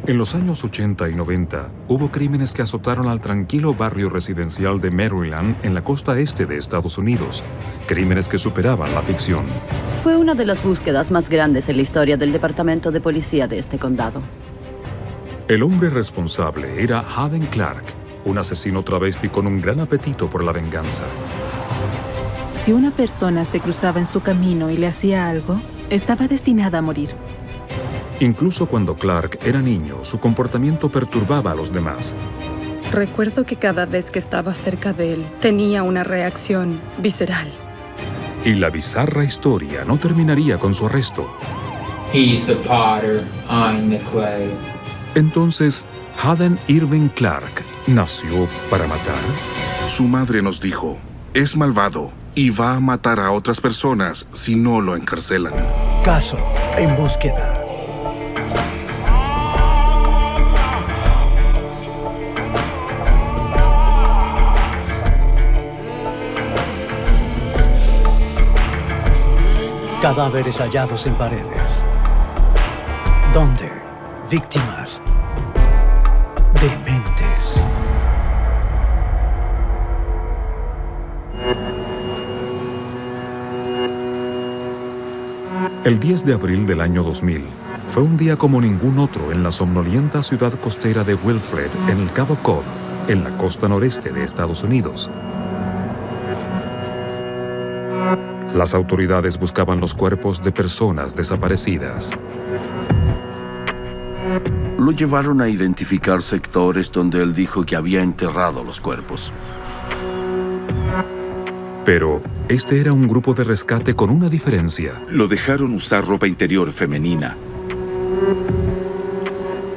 En los años 80 y 90, hubo crímenes que azotaron al tranquilo barrio residencial de Maryland en la costa este de Estados Unidos. Crímenes que superaban la ficción. Fue una de las búsquedas más grandes en la historia del Departamento de Policía de este condado. El hombre responsable era Hadden Clark, un asesino travesti con un gran apetito por la venganza. Si una persona se cruzaba en su camino y le hacía algo, estaba destinada a morir. Incluso cuando Clark era niño, su comportamiento perturbaba a los demás. Recuerdo que cada vez que estaba cerca de él, tenía una reacción visceral. Y la bizarra historia no terminaría con su arresto. He's the potter, I'm the clay. Entonces, Hadden Irving Clark nació para matar. Su madre nos dijo, es malvado y va a matar a otras personas si no lo encarcelan. Caso en búsqueda. Cadáveres hallados en paredes. ¿Dónde? Víctimas dementes. El 10 de abril del año 2000 fue un día como ningún otro en la somnolienta ciudad costera de Wilfred, en el Cabo Cod, en la costa noreste de Estados Unidos. Las autoridades buscaban los cuerpos de personas desaparecidas. Lo llevaron a identificar sectores donde él dijo que había enterrado los cuerpos. Pero este era un grupo de rescate con una diferencia. Lo dejaron usar ropa interior femenina.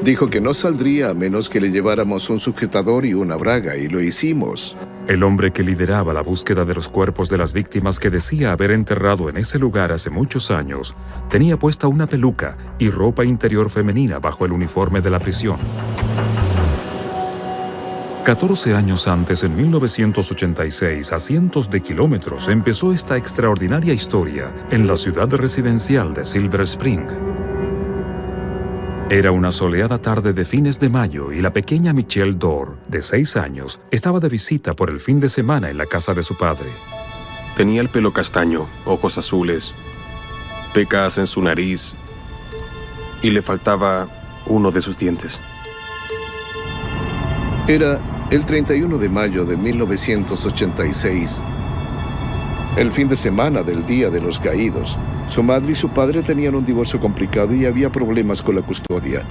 Dijo que no saldría a menos que le lleváramos un sujetador y una braga, y lo hicimos. El hombre que lideraba la búsqueda de los cuerpos de las víctimas que decía haber enterrado en ese lugar hace muchos años, tenía puesta una peluca y ropa interior femenina bajo el uniforme de la prisión. 14 años antes, en 1986, a cientos de kilómetros, empezó esta extraordinaria historia en la ciudad residencial de Silver Spring. Era una soleada tarde de fines de mayo y la pequeña Michelle Dorr, de 6 años, estaba de visita por el fin de semana en la casa de su padre. Tenía el pelo castaño, ojos azules, pecas en su nariz y le faltaba uno de sus dientes. Era el 31 de mayo de 1986, el fin de semana del Día de los Caídos. Su madre y su padre tenían un divorcio complicado y había problemas con la custodia.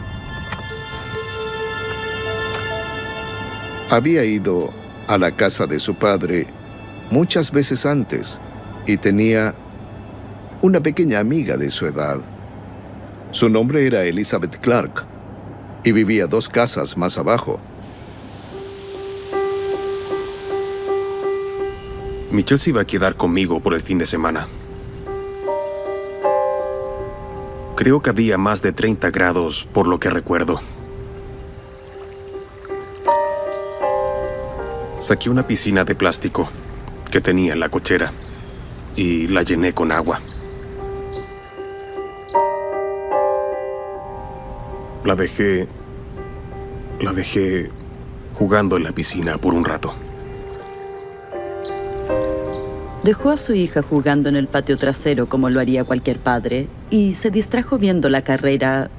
Había ido a la casa de su padre muchas veces antes y tenía una pequeña amiga de su edad. Su nombre era Elizabeth Clark y vivía 2 casas más abajo. Michelle se iba a quedar conmigo por el fin de semana. Creo que había más de 30 grados, por lo que recuerdo. Saqué una piscina de plástico que tenía en la cochera y la llené con agua. La dejé jugando en la piscina por un rato. Dejó a su hija jugando en el patio trasero como lo haría cualquier padre y se distrajo viendo la carrera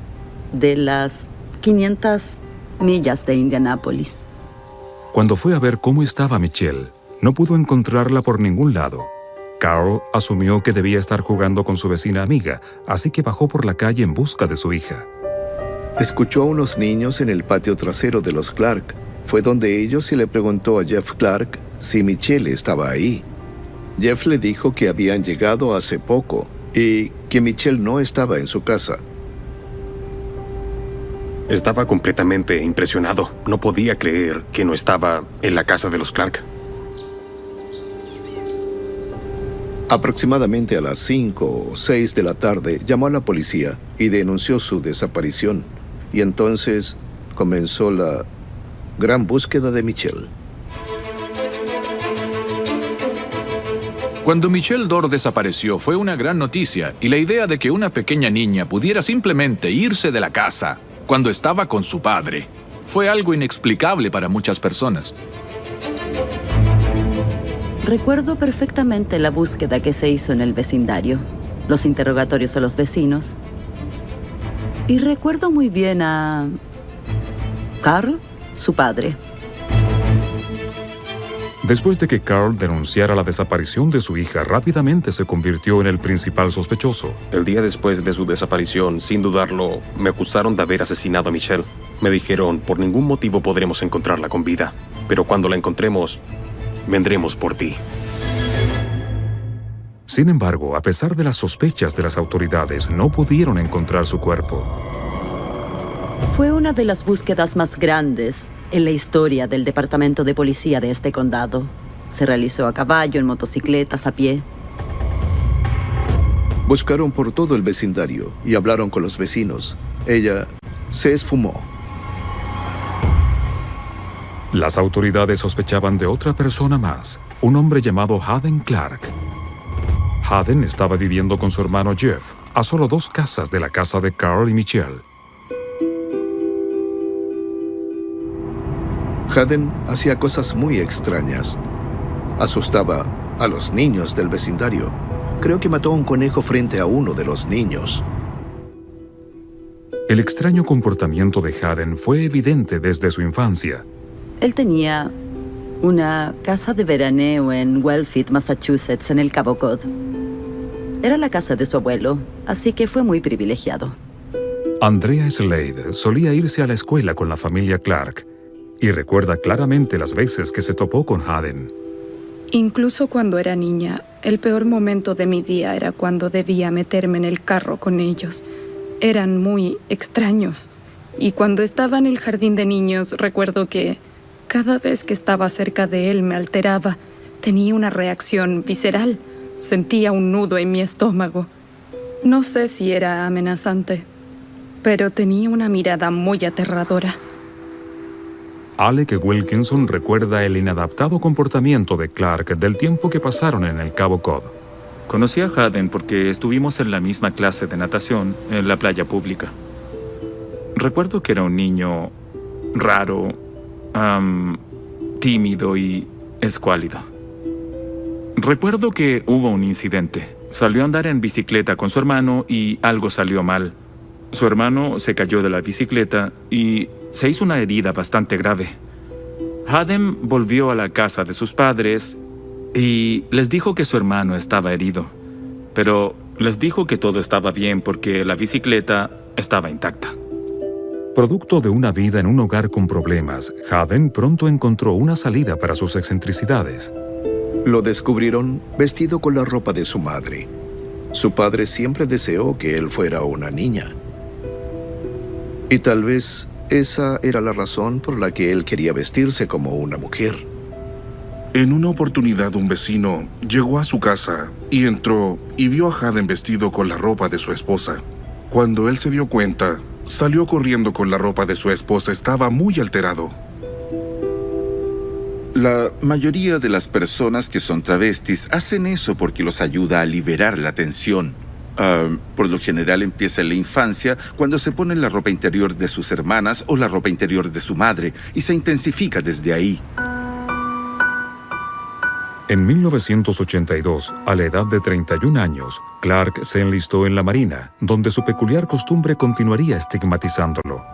de las 500 millas de Indianápolis. Cuando fue a ver cómo estaba Michelle, no pudo encontrarla por ningún lado. Carl asumió que debía estar jugando con su vecina amiga, así que bajó por la calle en busca de su hija. Escuchó a unos niños en el patio trasero de los Clark. Fue donde ellos y le preguntó a Jeff Clark si Michelle estaba ahí. Jeff le dijo que habían llegado hace poco y que Michelle no estaba en su casa. Estaba completamente impresionado. No podía creer que no estaba en la casa de los Clark. Aproximadamente a las 5 o 6 de la tarde, llamó a la policía y denunció su desaparición. Y entonces comenzó la gran búsqueda de Michelle. Cuando Michelle Dorr desapareció fue una gran noticia y la idea de que una pequeña niña pudiera simplemente irse de la casa cuando estaba con su padre. Fue algo inexplicable para muchas personas. Recuerdo perfectamente la búsqueda que se hizo en el vecindario, los interrogatorios a los vecinos. Y recuerdo muy bien a Carl, su padre. Después de que Carl denunciara la desaparición de su hija, rápidamente se convirtió en el principal sospechoso. El día después de su desaparición, sin dudarlo, me acusaron de haber asesinado a Michelle. Me dijeron, por ningún motivo podremos encontrarla con vida, pero cuando la encontremos, vendremos por ti. Sin embargo, a pesar de las sospechas de las autoridades, no pudieron encontrar su cuerpo. Fue una de las búsquedas más grandes en la historia del departamento de policía de este condado. Se realizó a caballo, en motocicletas, a pie. Buscaron por todo el vecindario y hablaron con los vecinos. Ella se esfumó. Las autoridades sospechaban de otra persona más, un hombre llamado Haden Clark. Haden estaba viviendo con su hermano Jeff, a solo 2 casas de la casa de Carl y Michelle. Haden hacía cosas muy extrañas. Asustaba a los niños del vecindario. Creo que mató a un conejo frente a uno de los niños. El extraño comportamiento de Haden fue evidente desde su infancia. Él tenía una casa de veraneo en Wellfleet, Massachusetts, en el Cabo Cod. Era la casa de su abuelo, así que fue muy privilegiado. Andrea Slade solía irse a la escuela con la familia Clark y recuerda claramente las veces que se topó con Haden. Incluso cuando era niña, el peor momento de mi día era cuando debía meterme en el carro con ellos. Eran muy extraños. Y cuando estaba en el jardín de niños, recuerdo que cada vez que estaba cerca de él me alteraba. Tenía una reacción visceral. Sentía un nudo en mi estómago. No sé si era amenazante, pero tenía una mirada muy aterradora. Alec Wilkinson recuerda el inadaptado comportamiento de Clark del tiempo que pasaron en el Cabo Cod. Conocí a Haden porque estuvimos en la misma clase de natación en la playa pública. Recuerdo que era un niño raro, tímido y escuálido. Recuerdo que hubo un incidente. Salió a andar en bicicleta con su hermano y algo salió mal. Su hermano se cayó de la bicicleta y se hizo una herida bastante grave. Haden volvió a la casa de sus padres y les dijo que su hermano estaba herido, pero les dijo que todo estaba bien porque la bicicleta estaba intacta. Producto de una vida en un hogar con problemas, Haden pronto encontró una salida para sus excentricidades. Lo descubrieron vestido con la ropa de su madre. Su padre siempre deseó que él fuera una niña. Y tal vez esa era la razón por la que él quería vestirse como una mujer. En una oportunidad, un vecino llegó a su casa y entró y vio a Haden vestido con la ropa de su esposa. Cuando él se dio cuenta, salió corriendo con la ropa de su esposa. Estaba muy alterado. La mayoría de las personas que son travestis hacen eso porque los ayuda a liberar la tensión. Por lo general empieza en la infancia cuando se ponen la ropa interior de sus hermanas o la ropa interior de su madre y se intensifica desde ahí. En 1982, a la edad de 31 años, Clark se enlistó en la Marina, donde su peculiar costumbre continuaría estigmatizándolo.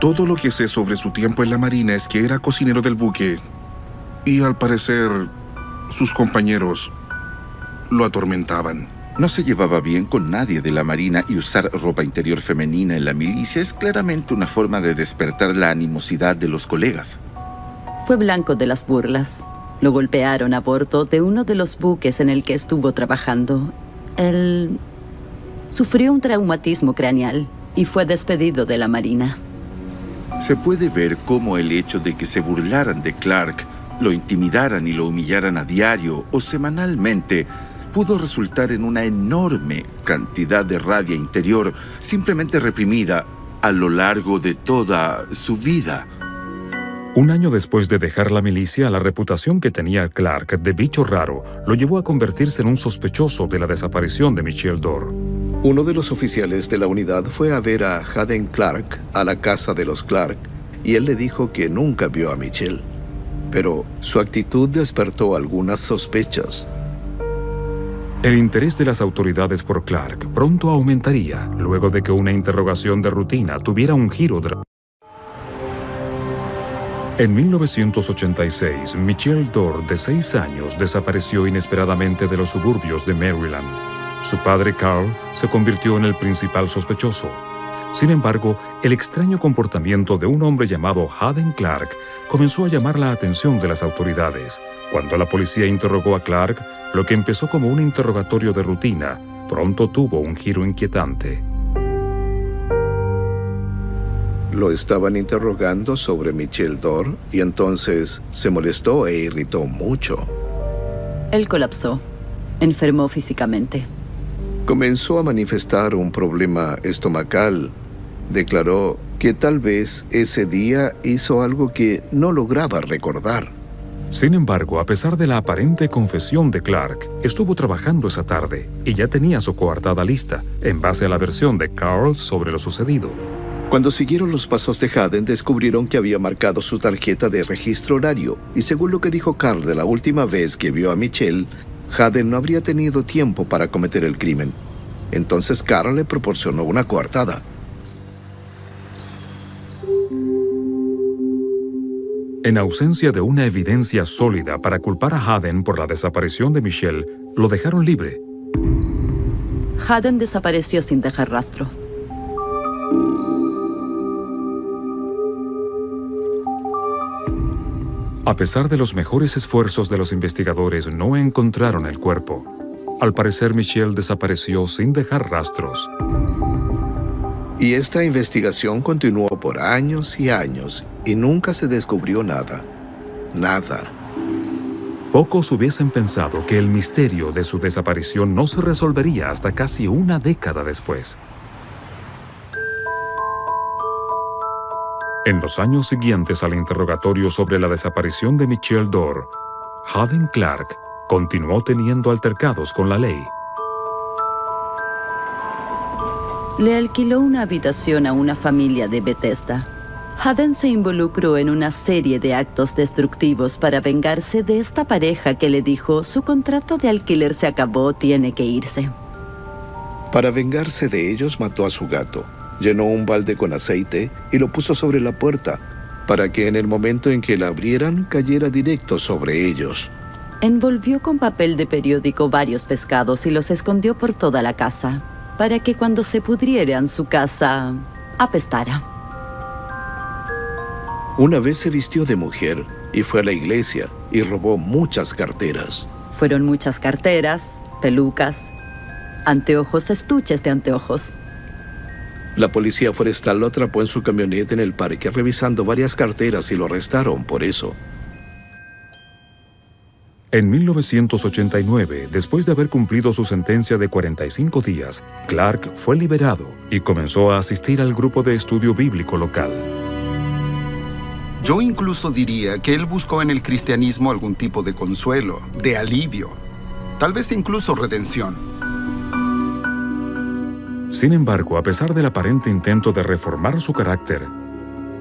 Todo lo que sé sobre su tiempo en la Marina es que era cocinero del buque y, al parecer, sus compañeros lo atormentaban. No se llevaba bien con nadie de la Marina y usar ropa interior femenina en la milicia es claramente una forma de despertar la animosidad de los colegas. Fue blanco de las burlas. Lo golpearon a bordo de uno de los buques en el que estuvo trabajando. Él sufrió un traumatismo craneal y fue despedido de la Marina. Se puede ver cómo el hecho de que se burlaran de Clark, lo intimidaran y lo humillaran a diario o semanalmente pudo resultar en una enorme cantidad de rabia interior simplemente reprimida a lo largo de toda su vida. Un año después de dejar la milicia, la reputación que tenía Clark de bicho raro lo llevó a convertirse en un sospechoso de la desaparición de Michelle Dorr. Uno de los oficiales de la unidad fue a ver a Haden Clark a la casa de los Clark y él le dijo que nunca vio a Michelle. Pero su actitud despertó algunas sospechas. El interés de las autoridades por Clark pronto aumentaría luego de que una interrogación de rutina tuviera un giro dramático. En 1986, Michelle Dorr, de 6 años, desapareció inesperadamente de los suburbios de Maryland. Su padre, Carl, se convirtió en el principal sospechoso. Sin embargo, el extraño comportamiento de un hombre llamado Haden Clark comenzó a llamar la atención de las autoridades. Cuando la policía interrogó a Clark, lo que empezó como un interrogatorio de rutina, pronto tuvo un giro inquietante. Lo estaban interrogando sobre Michelle Dorr y entonces se molestó e irritó mucho. Él colapsó. Enfermó físicamente. Comenzó a manifestar un problema estomacal. Declaró que tal vez ese día hizo algo que no lograba recordar. Sin embargo, a pesar de la aparente confesión de Clark, estuvo trabajando esa tarde y ya tenía su coartada lista, en base a la versión de Carl sobre lo sucedido. Cuando siguieron los pasos de Haden, descubrieron que había marcado su tarjeta de registro horario, y según lo que dijo Carl de la última vez que vio a Michelle, Haden no habría tenido tiempo para cometer el crimen. Entonces Carl le proporcionó una coartada. En ausencia de una evidencia sólida para culpar a Haden por la desaparición de Michelle, lo dejaron libre. Haden desapareció sin dejar rastro. A pesar de los mejores esfuerzos de los investigadores, no encontraron el cuerpo. Al parecer, Michelle desapareció sin dejar rastros. Y esta investigación continuó por años y años, y nunca se descubrió nada. Nada. Pocos hubiesen pensado que el misterio de su desaparición no se resolvería hasta casi una década después. En los años siguientes al interrogatorio sobre la desaparición de Michelle Dorr, Haden Clark continuó teniendo altercados con la ley. Le alquiló una habitación a una familia de Bethesda. Haden se involucró en una serie de actos destructivos para vengarse de esta pareja que le dijo: su contrato de alquiler se acabó, tiene que irse. Para vengarse de ellos, mató a su gato. Llenó un balde con aceite y lo puso sobre la puerta, para que en el momento en que la abrieran, cayera directo sobre ellos. Envolvió con papel de periódico varios pescados y los escondió por toda la casa, para que cuando se pudrieran su casa apestara. Una vez se vistió de mujer y fue a la iglesia y robó muchas carteras. Fueron muchas carteras, pelucas, anteojos, estuches de anteojos. La policía forestal lo atrapó en su camioneta en el parque revisando varias carteras y lo arrestaron por eso. En 1989, después de haber cumplido su sentencia de 45 días, Clark fue liberado y comenzó a asistir al grupo de estudio bíblico local. Yo incluso diría que él buscó en el cristianismo algún tipo de consuelo, de alivio, tal vez incluso redención. Sin embargo, a pesar del aparente intento de reformar su carácter,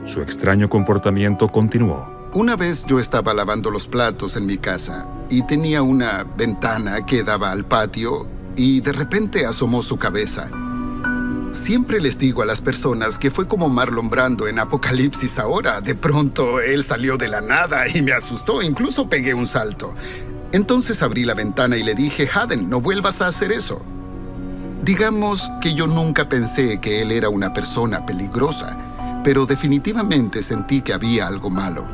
su extraño comportamiento continuó. Una vez yo estaba lavando los platos en mi casa y tenía una ventana que daba al patio y de repente asomó su cabeza. Siempre les digo a las personas que fue como Marlon Brando en Apocalipsis ahora. De pronto él salió de la nada y me asustó, incluso pegué un salto. Entonces abrí la ventana y le dije: Haden, no vuelvas a hacer eso. Digamos que yo nunca pensé que él era una persona peligrosa, pero definitivamente sentí que había algo malo.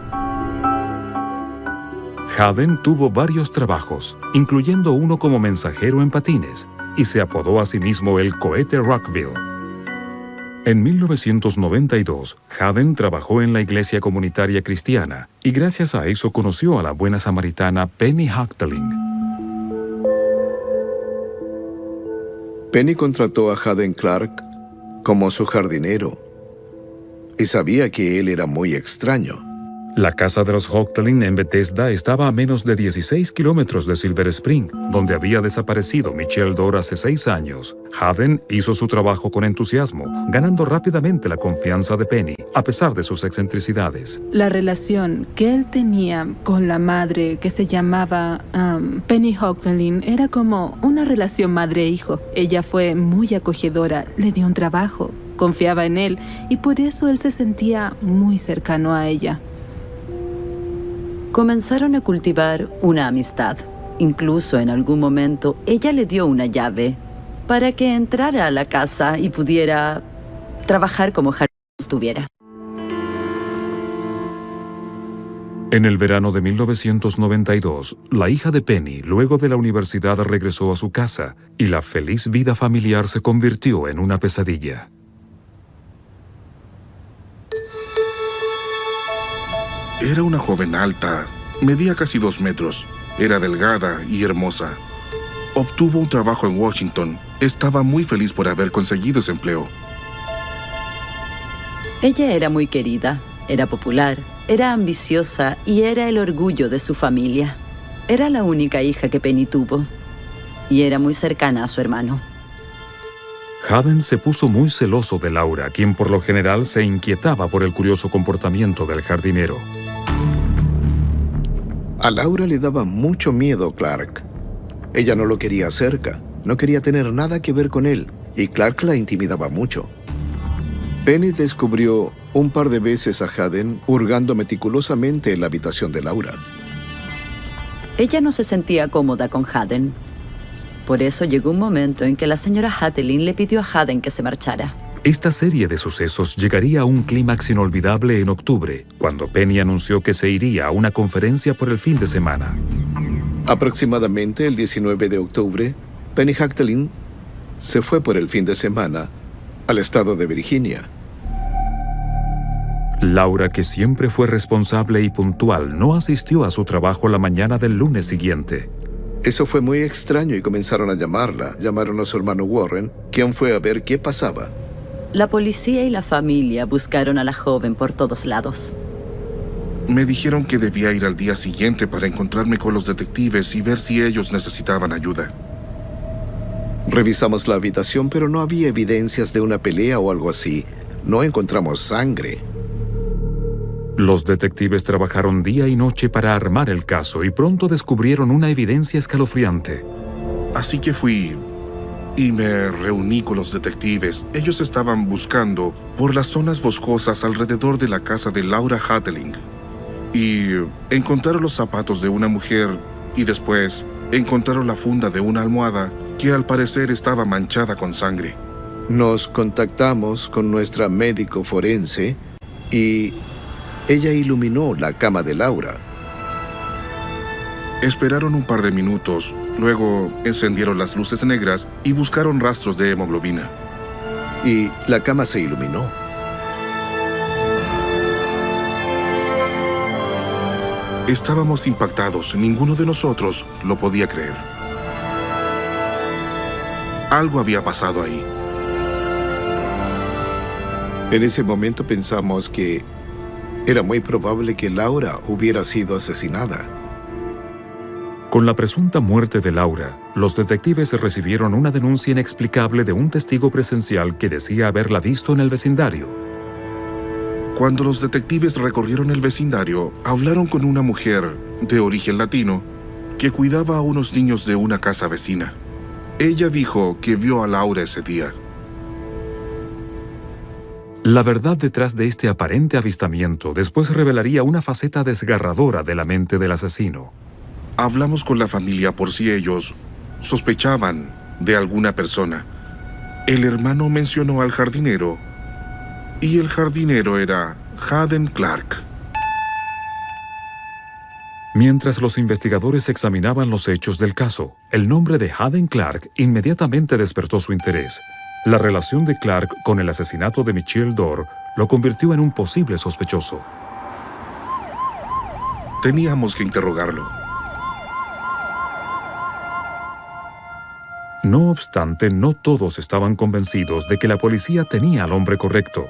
Haden tuvo varios trabajos, incluyendo uno como mensajero en patines, y se apodó a sí mismo el Cohete Rockville. En 1992, Haden trabajó en la iglesia comunitaria cristiana, y gracias a eso conoció a la buena samaritana Penny Hachteling. Penny contrató a Haden Clark como su jardinero y sabía que él era muy extraño. La casa de los Hoctelin en Bethesda estaba a menos de 16 kilómetros de Silver Spring, donde había desaparecido Michelle Dorr hace 6 años. Haden hizo su trabajo con entusiasmo, ganando rápidamente la confianza de Penny, a pesar de sus excentricidades. La relación que él tenía con la madre, que se llamaba Penny Hoctelin, era como una relación madre-hijo. Ella fue muy acogedora, le dio un trabajo, confiaba en él y por eso él se sentía muy cercano a ella. Comenzaron a cultivar una amistad. Incluso en algún momento ella le dio una llave para que entrara a la casa y pudiera trabajar como jardinero estuviera. En el verano de 1992, la hija de Penny, luego de la universidad, regresó a su casa y la feliz vida familiar se convirtió en una pesadilla. Era una joven alta, medía casi 2 metros, era delgada y hermosa. Obtuvo un trabajo en Washington. Estaba muy feliz por haber conseguido ese empleo. Ella era muy querida, era popular, era ambiciosa y era el orgullo de su familia. Era la única hija que Penny tuvo y era muy cercana a su hermano. Haden se puso muy celoso de Laura, quien por lo general se inquietaba por el curioso comportamiento del jardinero. A Laura le daba mucho miedo Clark. Ella no lo quería cerca, no quería tener nada que ver con él, y Clark la intimidaba mucho. Penny descubrió un par de veces a Haden hurgando meticulosamente en la habitación de Laura. Ella no se sentía cómoda con Haden. Por eso llegó un momento en que la señora Hatelin le pidió a Haden que se marchara. Esta serie de sucesos llegaría a un clímax inolvidable en octubre, cuando Penny anunció que se iría a una conferencia por el fin de semana. Aproximadamente el 19 de octubre, Penny Hatelin se fue por el fin de semana al estado de Virginia. Laura, que siempre fue responsable y puntual, no asistió a su trabajo la mañana del lunes siguiente. Eso fue muy extraño y comenzaron a llamarla. Llamaron a su hermano Warren, quien fue a ver qué pasaba. La policía y la familia buscaron a la joven por todos lados. Me dijeron que debía ir al día siguiente para encontrarme con los detectives y ver si ellos necesitaban ayuda. Revisamos la habitación, pero no había evidencias de una pelea o algo así. No encontramos sangre. Los detectives trabajaron día y noche para armar el caso y pronto descubrieron una evidencia escalofriante. Así que fui y me reuní con los detectives. Ellos estaban buscando por las zonas boscosas alrededor de la casa de Laura Hatelin. Y encontraron los zapatos de una mujer y después encontraron la funda de una almohada que al parecer estaba manchada con sangre. Nos contactamos con nuestra médico forense y ella iluminó la cama de Laura. Esperaron un par de minutos, luego encendieron las luces negras y buscaron rastros de hemoglobina. Y la cama se iluminó. Estábamos impactados, ninguno de nosotros lo podía creer. Algo había pasado ahí. En ese momento pensamos que era muy probable que Laura hubiera sido asesinada. Con la presunta muerte de Laura, los detectives recibieron una denuncia inexplicable de un testigo presencial que decía haberla visto en el vecindario. Cuando los detectives recorrieron el vecindario, hablaron con una mujer de origen latino que cuidaba a unos niños de una casa vecina. Ella dijo que vio a Laura ese día. La verdad detrás de este aparente avistamiento después revelaría una faceta desgarradora de la mente del asesino. Hablamos con la familia por si ellos sospechaban de alguna persona. El hermano mencionó al jardinero y el jardinero era Haden Clark. Mientras los investigadores examinaban los hechos del caso, el nombre de Haden Clark inmediatamente despertó su interés. La relación de Clark con el asesinato de Michelle Dorr lo convirtió en un posible sospechoso. Teníamos que interrogarlo. No obstante, no todos estaban convencidos de que la policía tenía al hombre correcto.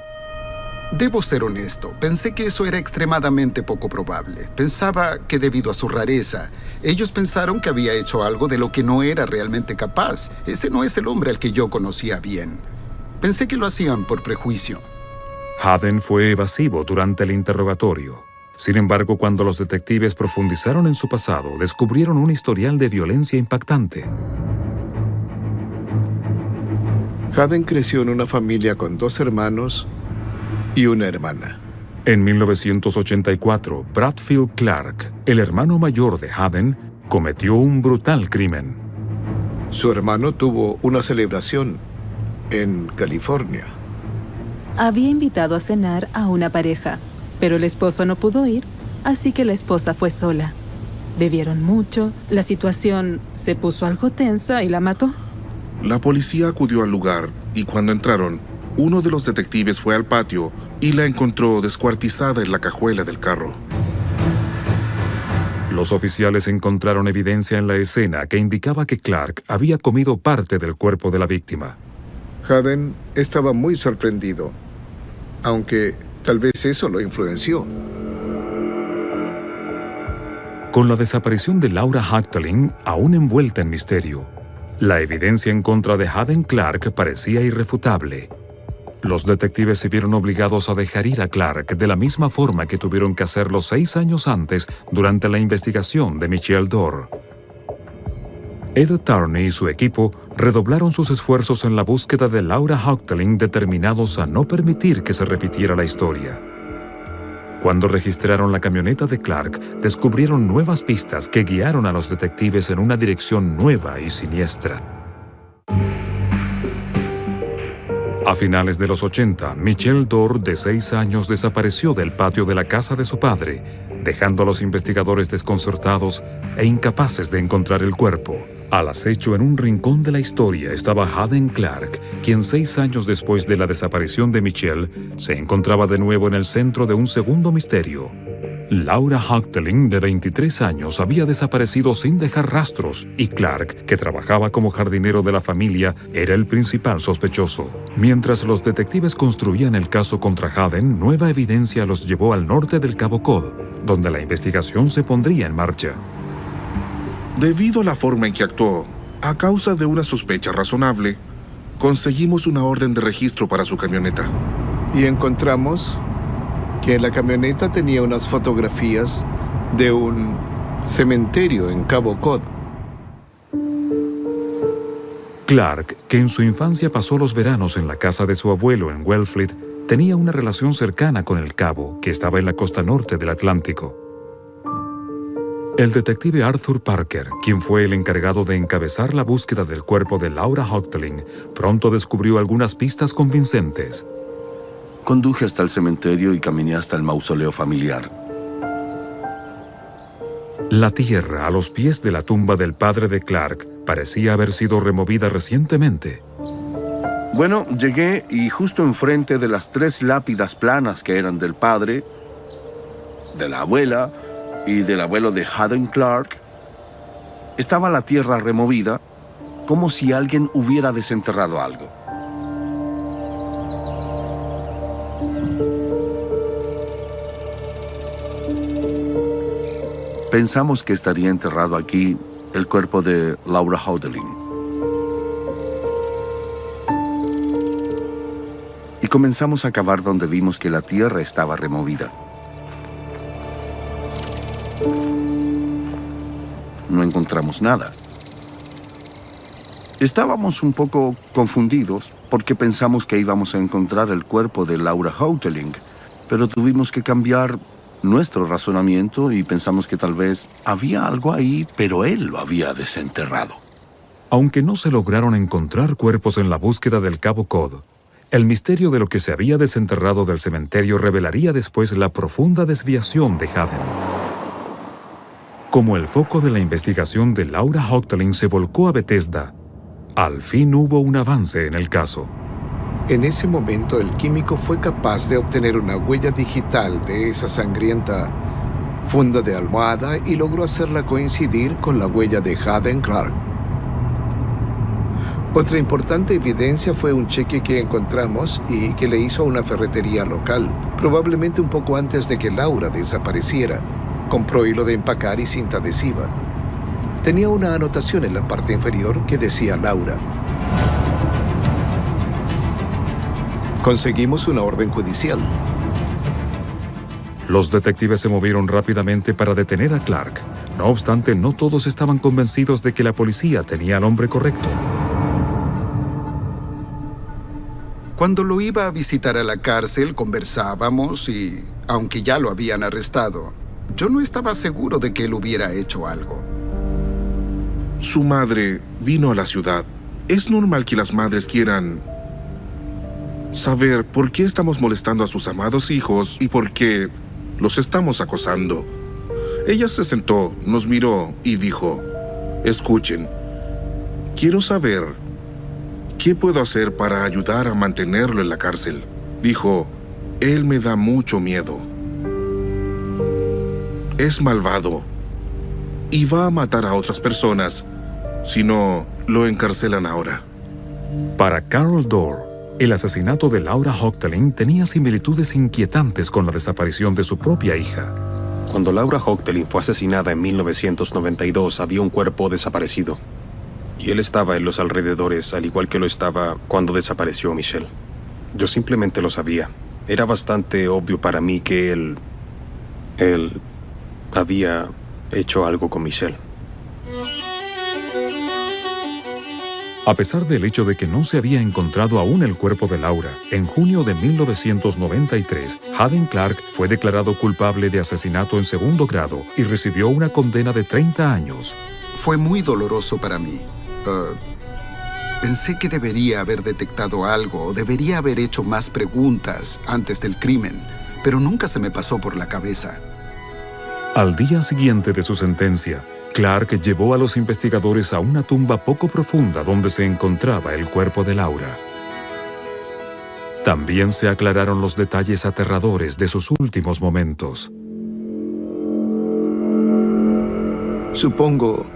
Debo ser honesto, pensé que eso era extremadamente poco probable. Pensaba que debido a su rareza, ellos pensaron que había hecho algo de lo que no era realmente capaz. Ese no es el hombre al que yo conocía bien. Pensé que lo hacían por prejuicio. Haden fue evasivo durante el interrogatorio. Sin embargo, cuando los detectives profundizaron en su pasado, descubrieron un historial de violencia impactante. Haden creció en una familia con 2 hermanos y una hermana. En 1984, Bradfield Clark, el hermano mayor de Haden, cometió un brutal crimen. Su hermano tuvo una celebración en California. Había invitado a cenar a una pareja, pero el esposo no pudo ir, así que la esposa fue sola. Bebieron mucho, la situación se puso algo tensa y la mató. La policía acudió al lugar y cuando entraron, uno de los detectives fue al patio y la encontró descuartizada en la cajuela del carro. Los oficiales encontraron evidencia en la escena que indicaba que Clark había comido parte del cuerpo de la víctima. Haden estaba muy sorprendido, aunque tal vez eso lo influenció. Con la desaparición de Laura Hachteling aún envuelta en misterio, la evidencia en contra de Haden Clark parecía irrefutable. Los detectives se vieron obligados a dejar ir a Clark de la misma forma que tuvieron que hacerlo 6 años antes durante la investigación de Michelle Dorr. Ed Turney y su equipo redoblaron sus esfuerzos en la búsqueda de Laura Hachteling, determinados a no permitir que se repitiera la historia. Cuando registraron la camioneta de Clark, descubrieron nuevas pistas que guiaron a los detectives en una dirección nueva y siniestra. A finales de los 80, Michelle Dorr, de 6 años, desapareció del patio de la casa de su padre, dejando a los investigadores desconcertados e incapaces de encontrar el cuerpo. Al acecho en un rincón de la historia estaba Haden Clark, quien 6 años después de la desaparición de Michelle, se encontraba de nuevo en el centro de un segundo misterio. Laura Hachteling, de 23 años, había desaparecido sin dejar rastros y Clark, que trabajaba como jardinero de la familia, era el principal sospechoso. Mientras los detectives construían el caso contra Haden, nueva evidencia los llevó al norte del Cabo Cod, donde la investigación se pondría en marcha. Debido a la forma en que actuó, a causa de una sospecha razonable, conseguimos una orden de registro para su camioneta. Y encontramos que en la camioneta tenía unas fotografías de un cementerio en Cabo Cod. Clark, que en su infancia pasó los veranos en la casa de su abuelo en Wellfleet, tenía una relación cercana con el Cabo, que estaba en la costa norte del Atlántico. El detective Arthur Parker, quien fue el encargado de encabezar la búsqueda del cuerpo de Laura Hachteling, pronto descubrió algunas pistas convincentes. Conduje hasta el cementerio y caminé hasta el mausoleo familiar. La tierra a los pies de la tumba del padre de Clark parecía haber sido removida recientemente. Bueno, llegué y justo enfrente de las 3 lápidas planas que eran del padre, de la abuela y del abuelo de Haden Clark, estaba la tierra removida, como si alguien hubiera desenterrado algo. Pensamos que estaría enterrado aquí el cuerpo de Laura Hachteling. Y comenzamos a cavar donde vimos que la tierra estaba removida. No encontramos nada. Estábamos un poco confundidos porque pensamos que íbamos a encontrar el cuerpo de Laura Hachteling, pero tuvimos que cambiar nuestro razonamiento y pensamos que tal vez había algo ahí, pero él lo había desenterrado. Aunque no se lograron encontrar cuerpos en la búsqueda del Cabo Cod, el misterio de lo que se había desenterrado del cementerio revelaría después la profunda desviación de Haden. Como el foco de la investigación de Laura Hachteling se volcó a Bethesda, al fin hubo un avance en el caso. En ese momento, el químico fue capaz de obtener una huella digital de esa sangrienta funda de almohada y logró hacerla coincidir con la huella de Haden Clark. Otra importante evidencia fue un cheque que encontramos y que le hizo a una ferretería local, probablemente un poco antes de que Laura desapareciera. Compró hilo de empacar y cinta adhesiva. Tenía una anotación en la parte inferior que decía Laura. Conseguimos una orden judicial. Los detectives se movieron rápidamente para detener a Clark. No obstante, no todos estaban convencidos de que la policía tenía al hombre correcto. Cuando lo iba a visitar a la cárcel, conversábamos y, aunque ya lo habían arrestado, yo no estaba seguro de que él hubiera hecho algo. Su madre vino a la ciudad. Es normal que las madres quieran saber por qué estamos molestando a sus amados hijos y por qué los estamos acosando. Ella se sentó, nos miró y dijo: escuchen, quiero saber qué puedo hacer para ayudar a mantenerlo en la cárcel. Dijo: él me da mucho miedo. Es malvado y va a matar a otras personas si no lo encarcelan ahora. Para Carol Dorr, el asesinato de Laura Hochteling tenía similitudes inquietantes con la desaparición de su propia hija. Cuando Laura Hochteling fue asesinada en 1992, había un cuerpo desaparecido. Y él estaba en los alrededores, al igual que lo estaba cuando desapareció Michelle. Yo simplemente lo sabía. Era bastante obvio para mí que él había hecho algo con Michelle. A pesar del hecho de que no se había encontrado aún el cuerpo de Laura, en junio de 1993, Haden Clark fue declarado culpable de asesinato en segundo grado y recibió una condena de 30 años. Fue muy doloroso para mí. Pensé que debería haber detectado algo o debería haber hecho más preguntas antes del crimen, pero nunca se me pasó por la cabeza. Al día siguiente de su sentencia, Clark llevó a los investigadores a una tumba poco profunda donde se encontraba el cuerpo de Laura. También se aclararon los detalles aterradores de sus últimos momentos. Supongo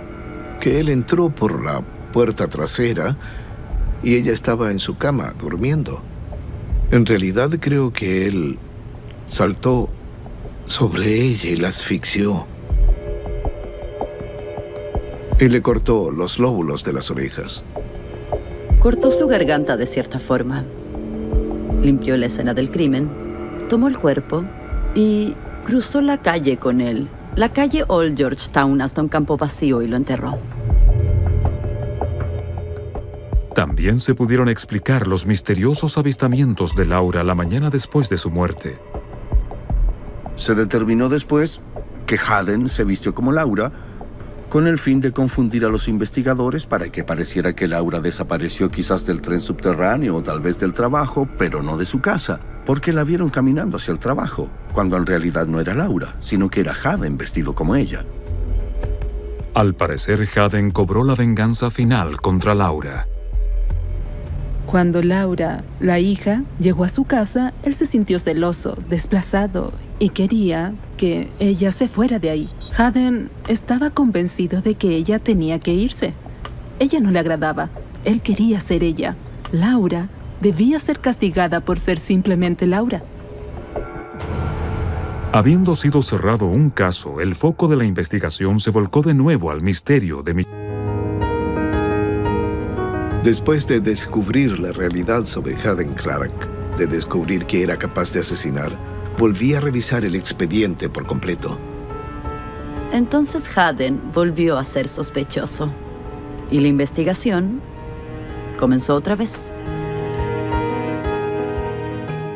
que él entró por la puerta trasera y ella estaba en su cama durmiendo. En realidad creo que él saltó sobre ella y la asfixió. Y le cortó los lóbulos de las orejas. Cortó su garganta de cierta forma. Limpió la escena del crimen, tomó el cuerpo y cruzó la calle con él. La calle Old Georgetown hasta un campo vacío y lo enterró. También se pudieron explicar los misteriosos avistamientos de Laura la mañana después de su muerte. Se determinó después que Haden se vistió como Laura con el fin de confundir a los investigadores para que pareciera que Laura desapareció quizás del tren subterráneo o tal vez del trabajo, pero no de su casa, porque la vieron caminando hacia el trabajo, cuando en realidad no era Laura, sino que era Haden vestido como ella. Al parecer, Haden cobró la venganza final contra Laura. Cuando Laura, la hija, llegó a su casa, él se sintió celoso, desplazado y quería que ella se fuera de ahí. Haden estaba convencido de que ella tenía que irse. Ella no le agradaba. Él quería ser ella. Laura debía ser castigada por ser simplemente Laura. Habiendo sido cerrado un caso, el foco de la investigación se volcó de nuevo al misterio de Michelle. Después de descubrir la realidad sobre Haden Clark, de descubrir que era capaz de asesinar, volví a revisar el expediente por completo. Entonces Haden volvió a ser sospechoso. Y la investigación comenzó otra vez.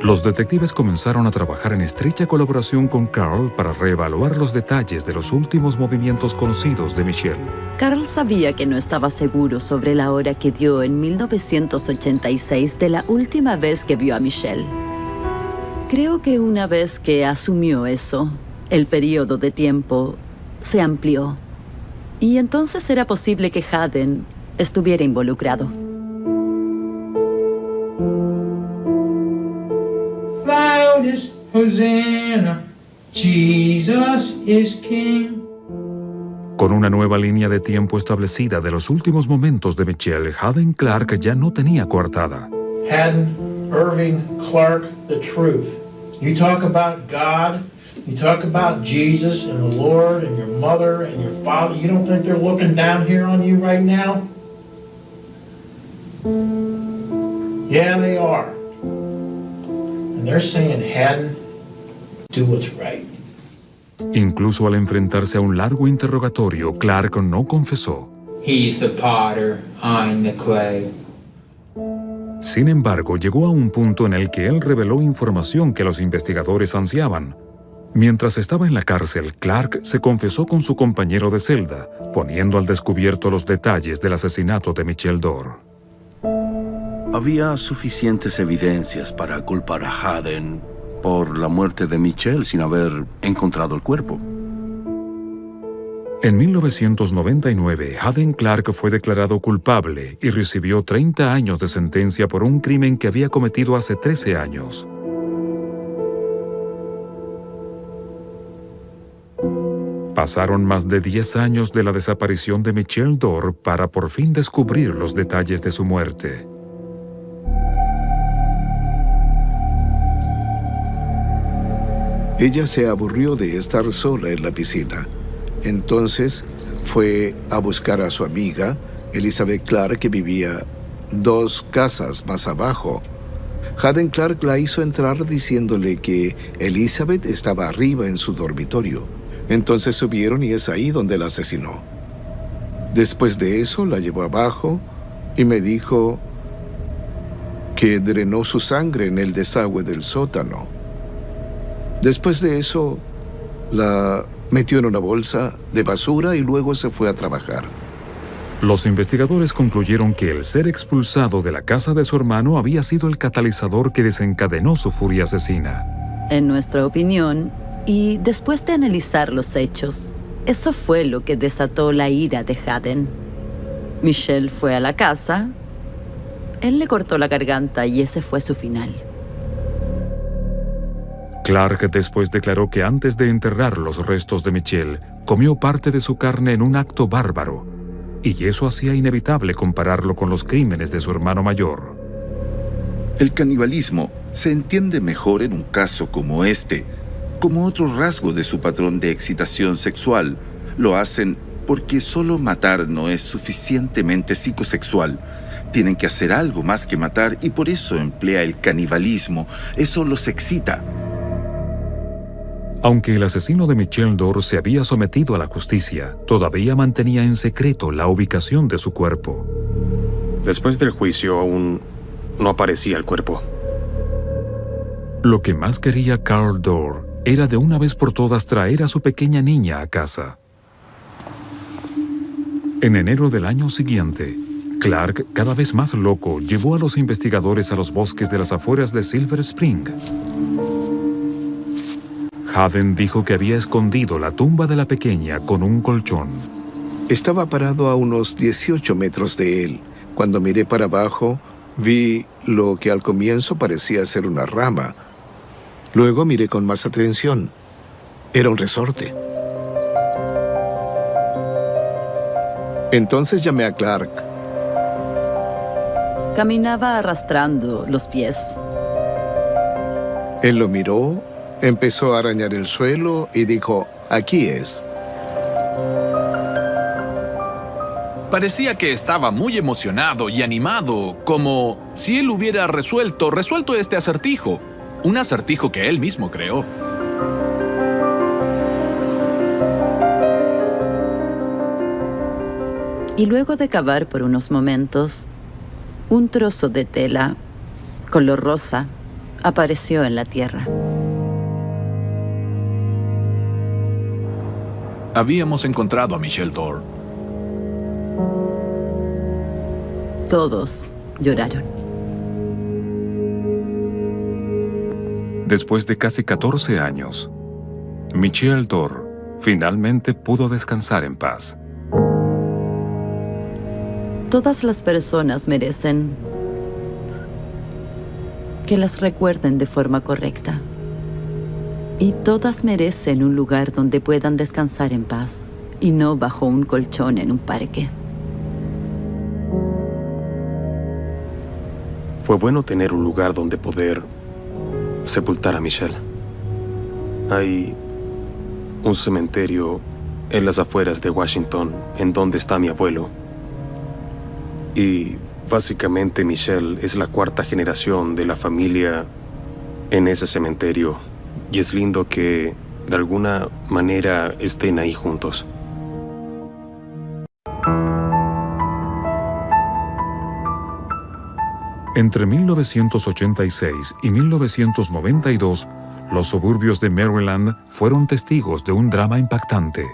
Los detectives comenzaron a trabajar en estrecha colaboración con Carl para reevaluar los detalles de los últimos movimientos conocidos de Michelle. Carl sabía que no estaba seguro sobre la hora que dio en 1986 de la última vez que vio a Michelle. Creo que una vez que asumió eso, el periodo de tiempo se amplió. Y entonces era posible que Haden estuviera involucrado. Loudest Hosanna, Jesus is King. Con una nueva línea de tiempo establecida de los últimos momentos de Michelle, Haden Clark ya no tenía coartada. Haden Irving Clark, the truth. You talk about God, you talk about Jesus and the Lord and your mother and your father. You don't think they're looking down here on you right now? Yeah, they are. And they're saying, Haden, do what's right. Incluso al enfrentarse a un largo interrogatorio, Clark no confesó. He's the potter, I'm the clay. Sin embargo, llegó a un punto en el que él reveló información que los investigadores ansiaban. Mientras estaba en la cárcel, Clark se confesó con su compañero de celda, poniendo al descubierto los detalles del asesinato de Michelle Dorr. Había suficientes evidencias para culpar a Haden por la muerte de Michelle sin haber encontrado el cuerpo. En 1999, Haden Clark fue declarado culpable y recibió 30 años de sentencia por un crimen que había cometido hace 13 años. Pasaron más de 10 años de la desaparición de Michelle Dorr para por fin descubrir los detalles de su muerte. Ella se aburrió de estar sola en la piscina. Entonces fue a buscar a su amiga, Elizabeth Clark, que vivía 2 casas más abajo. Haden Clark la hizo entrar diciéndole que Elizabeth estaba arriba en su dormitorio. Entonces subieron y es ahí donde la asesinó. Después de eso la llevó abajo y me dijo que drenó su sangre en el desagüe del sótano. Después de eso, la metió en una bolsa de basura y luego se fue a trabajar. Los investigadores concluyeron que el ser expulsado de la casa de su hermano había sido el catalizador que desencadenó su furia asesina. En nuestra opinión, y después de analizar los hechos, eso fue lo que desató la ira de Haden. Michelle fue a la casa, él le cortó la garganta y ese fue su final. Clark después declaró que antes de enterrar los restos de Michelle, comió parte de su carne en un acto bárbaro, y eso hacía inevitable compararlo con los crímenes de su hermano mayor. El canibalismo se entiende mejor en un caso como este, como otro rasgo de su patrón de excitación sexual. Lo hacen porque solo matar no es suficientemente psicosexual. Tienen que hacer algo más que matar y por eso emplea el canibalismo. Eso los excita. Aunque el asesino de Michelle Dorr se había sometido a la justicia, todavía mantenía en secreto la ubicación de su cuerpo. Después del juicio aún no aparecía el cuerpo. Lo que más quería Carl Dorr era de una vez por todas traer a su pequeña niña a casa. En enero del año siguiente, Clark, cada vez más loco, llevó a los investigadores a los bosques de las afueras de Silver Spring. Haden dijo que había escondido la tumba de la pequeña con un colchón. Estaba parado a unos 18 metros de él. Cuando miré para abajo, vi lo que al comienzo parecía ser una rama. Luego miré con más atención. Era un resorte. Entonces llamé a Clark. Caminaba arrastrando los pies. Él lo miró, empezó a arañar el suelo y dijo, aquí es. Parecía que estaba muy emocionado y animado, como si él hubiera resuelto este acertijo. Un acertijo que él mismo creó. Y luego de cavar por unos momentos, un trozo de tela, color rosa, apareció en la tierra. Habíamos encontrado a Michelle Dorr. Todos lloraron. Después de casi 14 años, Michelle Dorr finalmente pudo descansar en paz. Todas las personas merecen que las recuerden de forma correcta. Y todas merecen un lugar donde puedan descansar en paz. y no bajo un colchón en un parque. Fue bueno tener un lugar donde poder sepultar a Michelle. Hay un cementerio en las afueras de Washington, en donde está mi abuelo. Y básicamente Michelle es la cuarta generación de la familia en ese cementerio. Y es lindo que de alguna manera estén ahí juntos. Entre 1986 y 1992, los suburbios de Maryland fueron testigos de un drama impactante.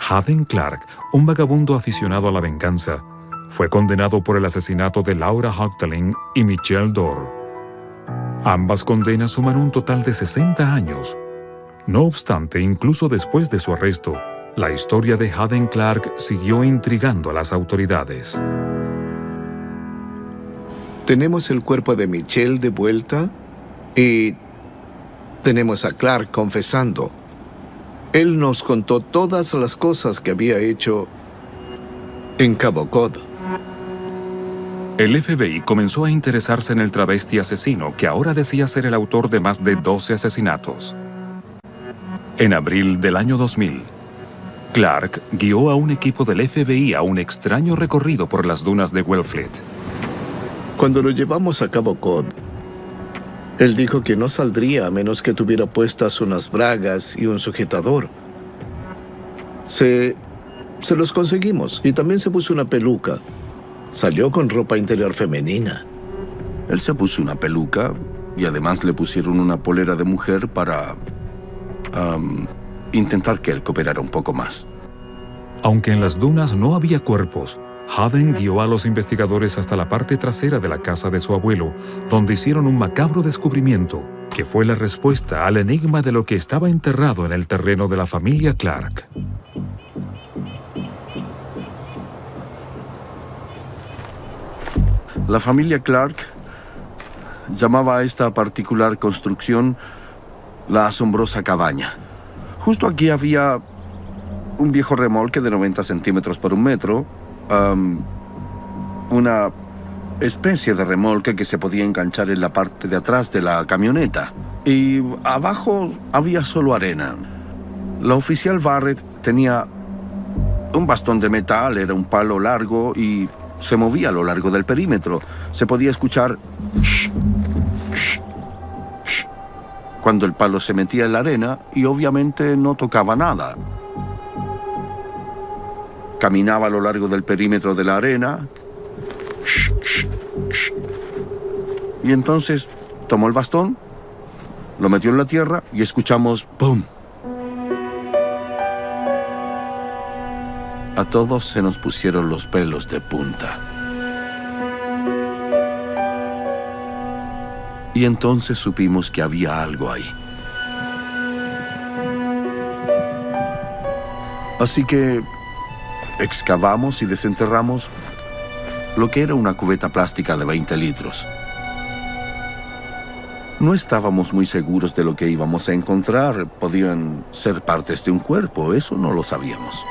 Haden Clark, un vagabundo aficionado a la venganza, fue condenado por el asesinato de Laura Houghteling y Michelle Dorr. Ambas condenas suman un total de 60 años. No obstante, incluso después de su arresto, la historia de Haden Clark siguió intrigando a las autoridades. Tenemos el cuerpo de Michelle de vuelta y tenemos a Clark confesando. Él nos contó todas las cosas que había hecho en Cabo Cod. El FBI comenzó a interesarse en el travesti asesino que ahora decía ser el autor de más de 12 asesinatos. En abril del año 2000, Clark guió a un equipo del FBI a un extraño recorrido por las dunas de Wellfleet. Cuando lo llevamos a Cabo Cod, él dijo que no saldría a menos que tuviera puestas unas bragas y un sujetador. Se los conseguimos y también se puso una peluca. Salió con ropa interior femenina. Él se puso una peluca y además le pusieron una polera de mujer para intentar que él cooperara un poco más. Aunque en las dunas no había cuerpos, Haden guió a los investigadores hasta la parte trasera de la casa de su abuelo, donde hicieron un macabro descubrimiento, que fue la respuesta al enigma de lo que estaba enterrado en el terreno de la familia Clark. La familia Clark llamaba a esta particular construcción la asombrosa cabaña. Justo aquí había un viejo remolque de 90 centímetros por 1 metro, una especie de remolque que se podía enganchar en la parte de atrás de la camioneta. Y abajo había solo arena. La oficial Barrett tenía un bastón de metal, era un palo largo y se movía a lo largo del perímetro. Se podía escuchar cuando el palo se metía en la arena y obviamente no tocaba nada. Caminaba a lo largo del perímetro de la arena y entonces tomó el bastón, lo metió en la tierra y escuchamos ¡pum! A todos se nos pusieron los pelos de punta. Y entonces supimos que había algo ahí. Así que excavamos y desenterramos lo que era una cubeta plástica de 20 litros. No estábamos muy seguros de lo que íbamos a encontrar. Podían ser partes de un cuerpo, eso no lo sabíamos.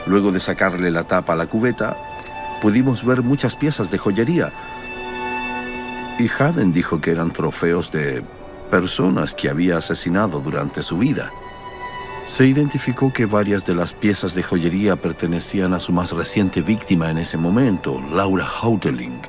Luego de sacarle la tapa a la cubeta, pudimos ver muchas piezas de joyería. Y Haden dijo que eran trofeos de personas que había asesinado durante su vida. Se identificó que varias de las piezas de joyería pertenecían a su más reciente víctima en ese momento, Laura Houghteling.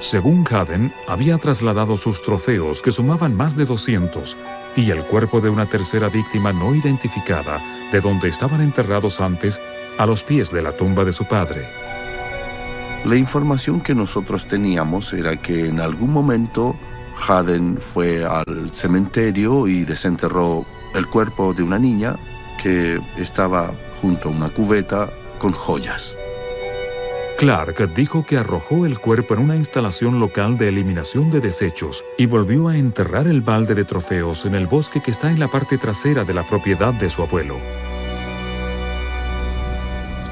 Según Haden, había trasladado sus trofeos, que sumaban más de 200, y el cuerpo de una tercera víctima no identificada, de donde estaban enterrados antes, a los pies de la tumba de su padre. La información que nosotros teníamos era que en algún momento Haden fue al cementerio y desenterró el cuerpo de una niña que estaba junto a una cubeta con joyas. Clark dijo que arrojó el cuerpo en una instalación local de eliminación de desechos y volvió a enterrar el balde de trofeos en el bosque que está en la parte trasera de la propiedad de su abuelo.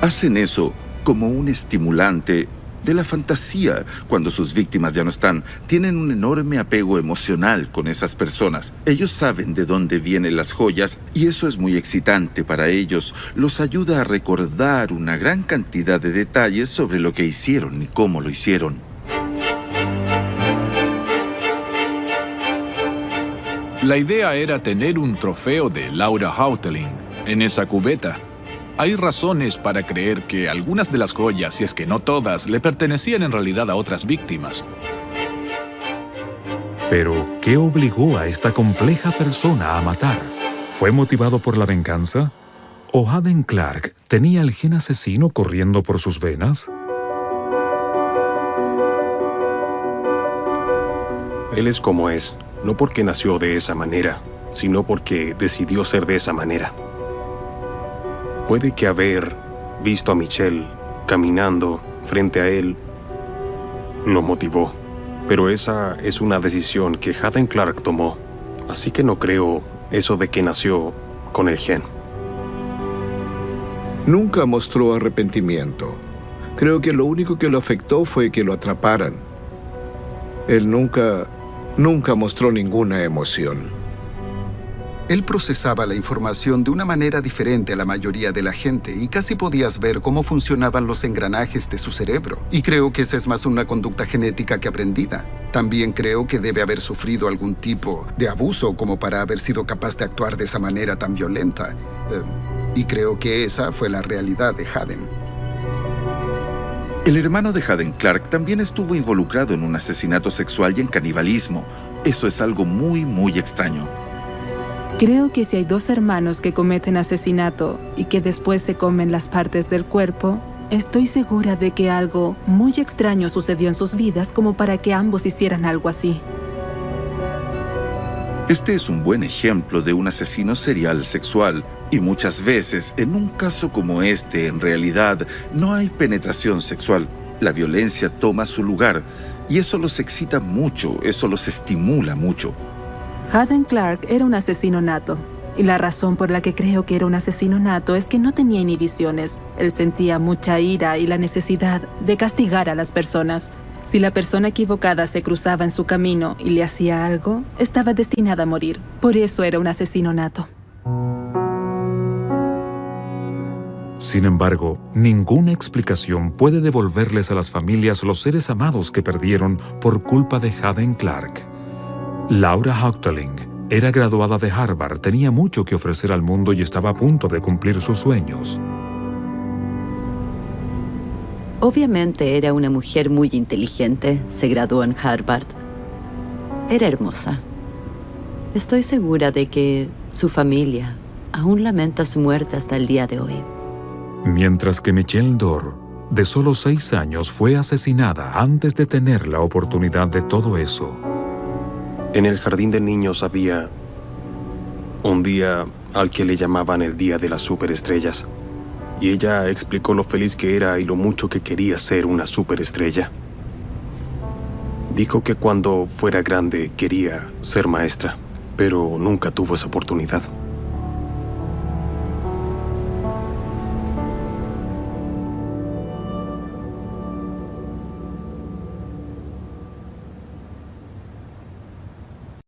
Hacen eso como un estimulante de la fantasía cuando sus víctimas ya no están. Tienen un enorme apego emocional con esas personas. Ellos saben de dónde vienen las joyas y eso es muy excitante para ellos. Los ayuda a recordar una gran cantidad de detalles sobre lo que hicieron y cómo lo hicieron. La idea era tener un trofeo de Laura Houghton en esa cubeta. Hay razones para creer que algunas de las joyas, si es que no todas, le pertenecían en realidad a otras víctimas. Pero, ¿qué obligó a esta compleja persona a matar? ¿Fue motivado por la venganza? ¿O Haden Clark tenía el gen asesino corriendo por sus venas? Él es como es. No porque nació de esa manera, sino porque decidió ser de esa manera. Puede que haber visto a Michelle caminando frente a él lo motivó, pero esa es una decisión que Haden Clark tomó, así que no creo eso de que nació con el gen. Nunca mostró arrepentimiento. Creo que lo único que lo afectó fue que lo atraparan. Él nunca mostró ninguna emoción. Él procesaba la información de una manera diferente a la mayoría de la gente y casi podías ver cómo funcionaban los engranajes de su cerebro. Y creo que esa es más una conducta genética que aprendida. También creo que debe haber sufrido algún tipo de abuso como para haber sido capaz de actuar de esa manera tan violenta. Y creo que esa fue la realidad de Haden. El hermano de Haden Clark también estuvo involucrado en un asesinato sexual y en canibalismo. Eso es algo muy, muy extraño. Creo que si hay dos hermanos que cometen asesinato y que después se comen las partes del cuerpo, estoy segura de que algo muy extraño sucedió en sus vidas como para que ambos hicieran algo así. Este es un buen ejemplo de un asesino serial sexual, y muchas veces, en un caso como este, en realidad, no hay penetración sexual. La violencia toma su lugar, y eso los excita mucho, eso los estimula mucho. Haden Clark era un asesino nato, y la razón por la que creo que era un asesino nato es que no tenía inhibiciones. Él sentía mucha ira y la necesidad de castigar a las personas. Si la persona equivocada se cruzaba en su camino y le hacía algo, estaba destinada a morir. Por eso era un asesino nato. Sin embargo, ninguna explicación puede devolverles a las familias los seres amados que perdieron por culpa de Haden Clark. Laura Houghton era graduada de Harvard, tenía mucho que ofrecer al mundo y estaba a punto de cumplir sus sueños. Obviamente era una mujer muy inteligente, se graduó en Harvard. Era hermosa. Estoy segura de que su familia aún lamenta su muerte hasta el día de hoy. Mientras que Michelle Dorr, de solo 6 años, fue asesinada antes de tener la oportunidad de todo eso. En el jardín de niños había un día al que le llamaban el Día de las Superestrellas. Y ella explicó lo feliz que era y lo mucho que quería ser una superestrella. Dijo que cuando fuera grande quería ser maestra, pero nunca tuvo esa oportunidad.